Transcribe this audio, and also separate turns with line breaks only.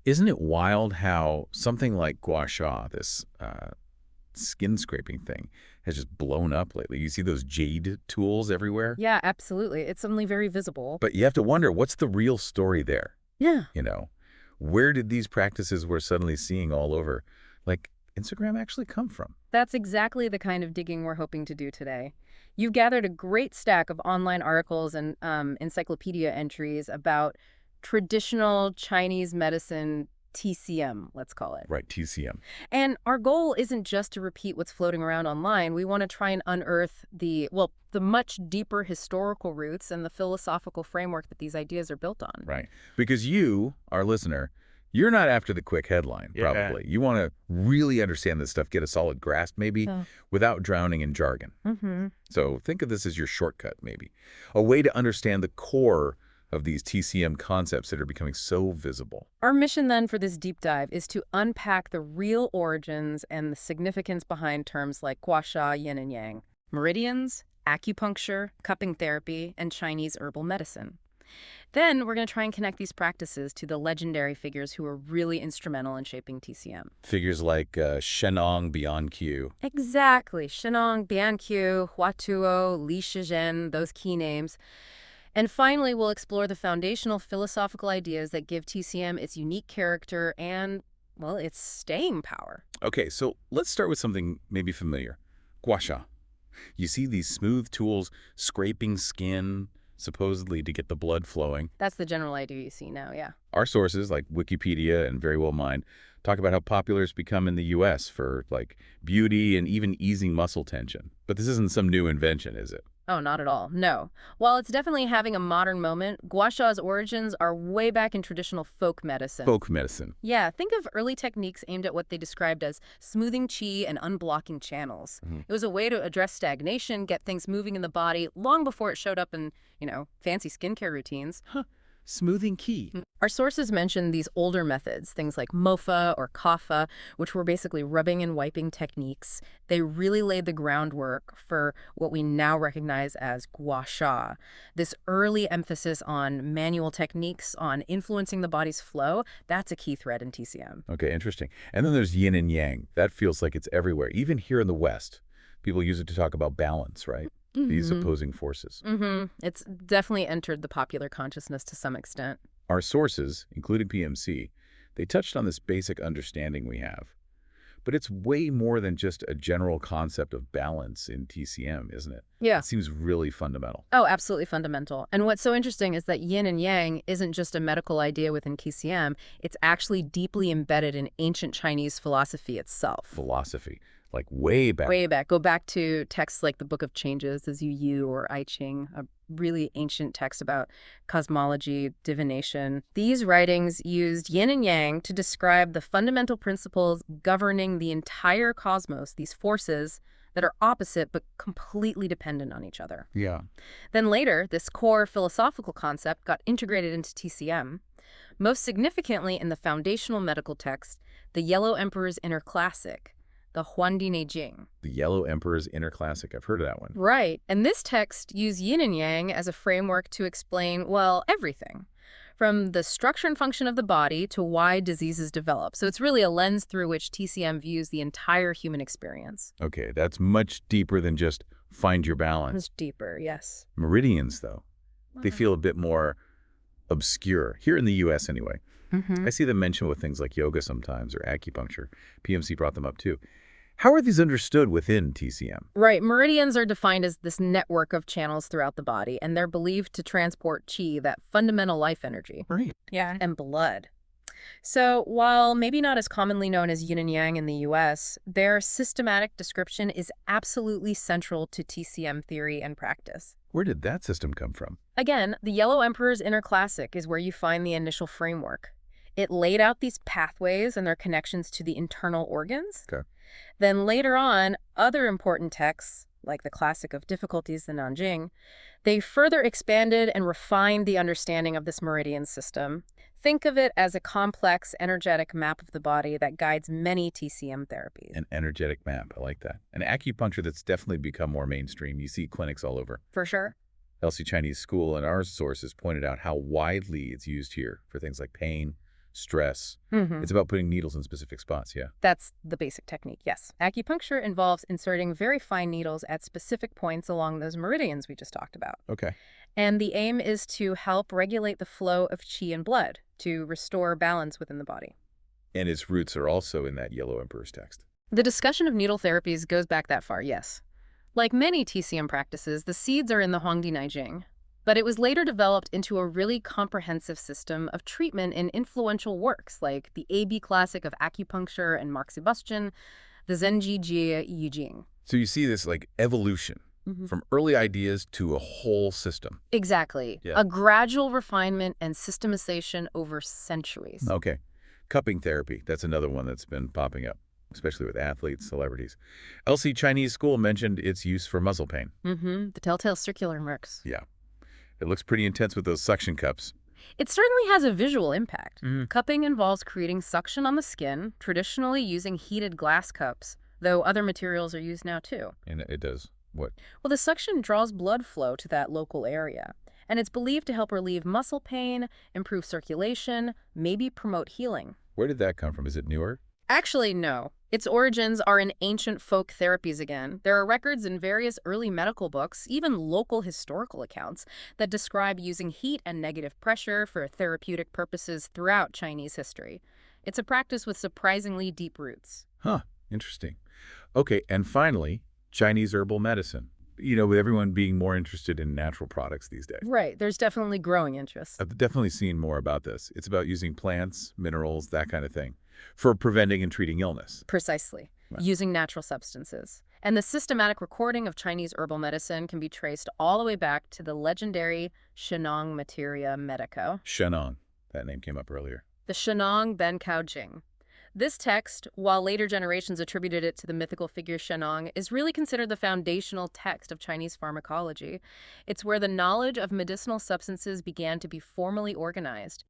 Isn't it wild how something like Gua Sha, this skin scraping thing, has just blown up lately? You see those jade tools everywhere,
Yeah, absolutely. It's suddenly very visible.
but you have to wonder, what's the real story there?
Yeah.
You know, where did these practices we're suddenly seeing all over, like Instagram, actually come from?
That's exactly the kind of digging we're hoping to do today. You've gathered a great stack of online articles and encyclopedia entries about traditional Chinese medicine, TCM, let's call it.
Right, TCM.
And our goal isn't just to repeat what's floating around online. We want to try and unearth the much deeper historical roots and the philosophical framework that these ideas are built on.
Right. Because you, our listener, you're not after the quick headline,
Yeah.
probably. You want to really understand this stuff, get a solid grasp, maybe,
Oh.
without drowning in jargon.
Mm-hmm.
So think of this as your shortcut, maybe. A way to understand the core of these TCM concepts that are becoming so visible.
Our mission then for this deep dive is to unpack the real origins and the significance behind terms like Gua Sha, yin and yang, meridians, acupuncture, cupping therapy, and Chinese herbal medicine. Then we're going to try and connect these practices to the legendary figures who were really instrumental in shaping TCM.
Figures like Shenong Beyond Q.
Exactly. Shenong, Bianqiu, Huatuo, Li Shizhen, those key names. And finally, we'll explore the foundational philosophical ideas that give TCM its unique character and, well, its staying power.
Okay, so let's start with something maybe familiar. Gua Sha. You see these smooth tools scraping skin, supposedly to get the blood flowing.
That's the general idea you see now, yeah.
Our sources, like Wikipedia and Very Well Mind, talk about how popular it's become in the U.S. for, like, beauty and even easing muscle tension. But this isn't some new invention, is it?
Oh, not at all. No. While it's definitely having a modern moment, Gua Sha's origins are way back in traditional folk medicine.
Folk medicine.
Yeah, think of early techniques aimed at what they described as smoothing qi and unblocking channels.
Mhm.
It was a way to address stagnation, get things moving in the body long before it showed up in, fancy skincare routines.
Smoothing key.
Our sources mention these older methods, things like mofa or kafa, which were basically rubbing and wiping techniques. They really laid the groundwork for what we now recognize as Gua Sha. This early emphasis on manual techniques, on influencing the body's flow, that's a key thread in TCM.
Okay, interesting. And then there's yin and yang. That feels like it's everywhere. Even here in the West, people use it to talk about balance, right? These opposing forces.
It's definitely entered the popular consciousness to some extent.
Our sources, including PMC, they touched on this basic understanding we have. But it's way more than just a general concept of balance in TCM, isn't it?
Yeah.
It seems really fundamental.
Oh, absolutely fundamental. And what's so interesting is that yin and yang isn't just a medical idea within TCM. It's actually deeply embedded in ancient Chinese philosophy itself.
Philosophy, like way back.
Way back. Go back to texts like the Book of Changes, the Zhu Yu or I Ching, a really ancient text about cosmology, divination. These writings used yin and yang to describe the fundamental principles governing the entire cosmos, these forces that are opposite but completely dependent on each other.
Yeah.
Then later, this core philosophical concept got integrated into TCM, most significantly in the foundational medical text, the Yellow Emperor's Inner Classic, the Huandine Jing.
The Yellow Emperor's Inner Classic. I've heard of that one.
Right. And this text used yin and yang as a framework to explain, well, everything, from the structure and function of the body to why diseases develop. So it's really a lens through which TCM views the entire human experience.
Okay, that's much deeper than just find your balance.
It's deeper, yes.
Meridians, though, they feel a bit more obscure, here in the U.S. anyway. I see them mentioned with things like yoga sometimes or acupuncture. PMC brought them up too. How are these understood within TCM?
Right. Meridians are defined as this network of channels throughout the body, and they're believed to transport qi, that fundamental life energy.
Right.
Yeah. And blood. So while maybe not as commonly known as yin and yang in the US, their systematic description is absolutely central to TCM theory and practice.
Where did that system come from?
Again, the Yellow Emperor's Inner Classic is where you find the initial framework. It laid out these pathways and their connections to the internal organs.
Okay.
Then later on, other important texts, like the Classic of Difficulties, the Nanjing, they further expanded and refined the understanding of this meridian system. Think of it as a complex, energetic map of the body that guides many TCM therapies.
An energetic map. I like that. An acupuncture that's definitely become more mainstream. You see clinics all over.
For sure.
Elsie Chinese School and our sources pointed out how widely it's used here for things like pain, stress.
Mm-hmm.
It's about putting needles in specific spots, yeah.
That's the basic technique, yes. Acupuncture involves inserting very fine needles at specific points along those meridians we just talked about.
Okay.
And the aim is to help regulate the flow of qi and blood, to restore balance within the body.
And its roots are also in that Yellow Emperor's text.
The discussion of needle therapies goes back that far, yes. Like many TCM practices, the seeds are in the Huangdi Neijing, but it was later developed into a really comprehensive system of treatment in influential works like the AB classic of acupuncture and moxibustion, the Zenji Jie Yijing.
So you see this like evolution from early ideas to a whole system.
Exactly.
Yeah.
A gradual refinement and systemization over centuries.
Okay. Cupping therapy, that's another one that's been popping up, especially with athletes, celebrities. LC Chinese School mentioned its use for muscle pain.
The telltale circular mercs.
Yeah. It looks pretty intense with those suction cups.
It certainly has a visual impact. Cupping involves creating suction on the skin, traditionally using heated glass cups, though other materials are used now too.
And it does what?
Well, the suction draws blood flow to that local area, and it's believed to help relieve muscle pain, improve circulation, maybe promote healing.
Where did that come from? Is it newer?
Actually, no. Its origins are in ancient folk therapies again. There are records in various early medical books, even local historical accounts, that describe using heat and negative pressure for therapeutic purposes throughout Chinese history. It's a practice with surprisingly deep roots.
Huh. Interesting. Okay, and finally, Chinese herbal medicine. You know, with everyone being more interested in natural products these days.
Right. There's definitely growing interest.
I've definitely seen more about this. It's about using plants, minerals, that kind of thing, for preventing and treating illness.
Precisely.
Right.
Using natural substances. And the systematic recording of Chinese herbal medicine can be traced all the way back to the legendary Shenong Materia Medica.
Shenong. That name came up earlier.
The Shenong Bencao Jing. This text, while later generations attributed it to the mythical figure Shenong, is really considered the foundational text of Chinese pharmacology. It's where the knowledge of medicinal substances began to be formally organized,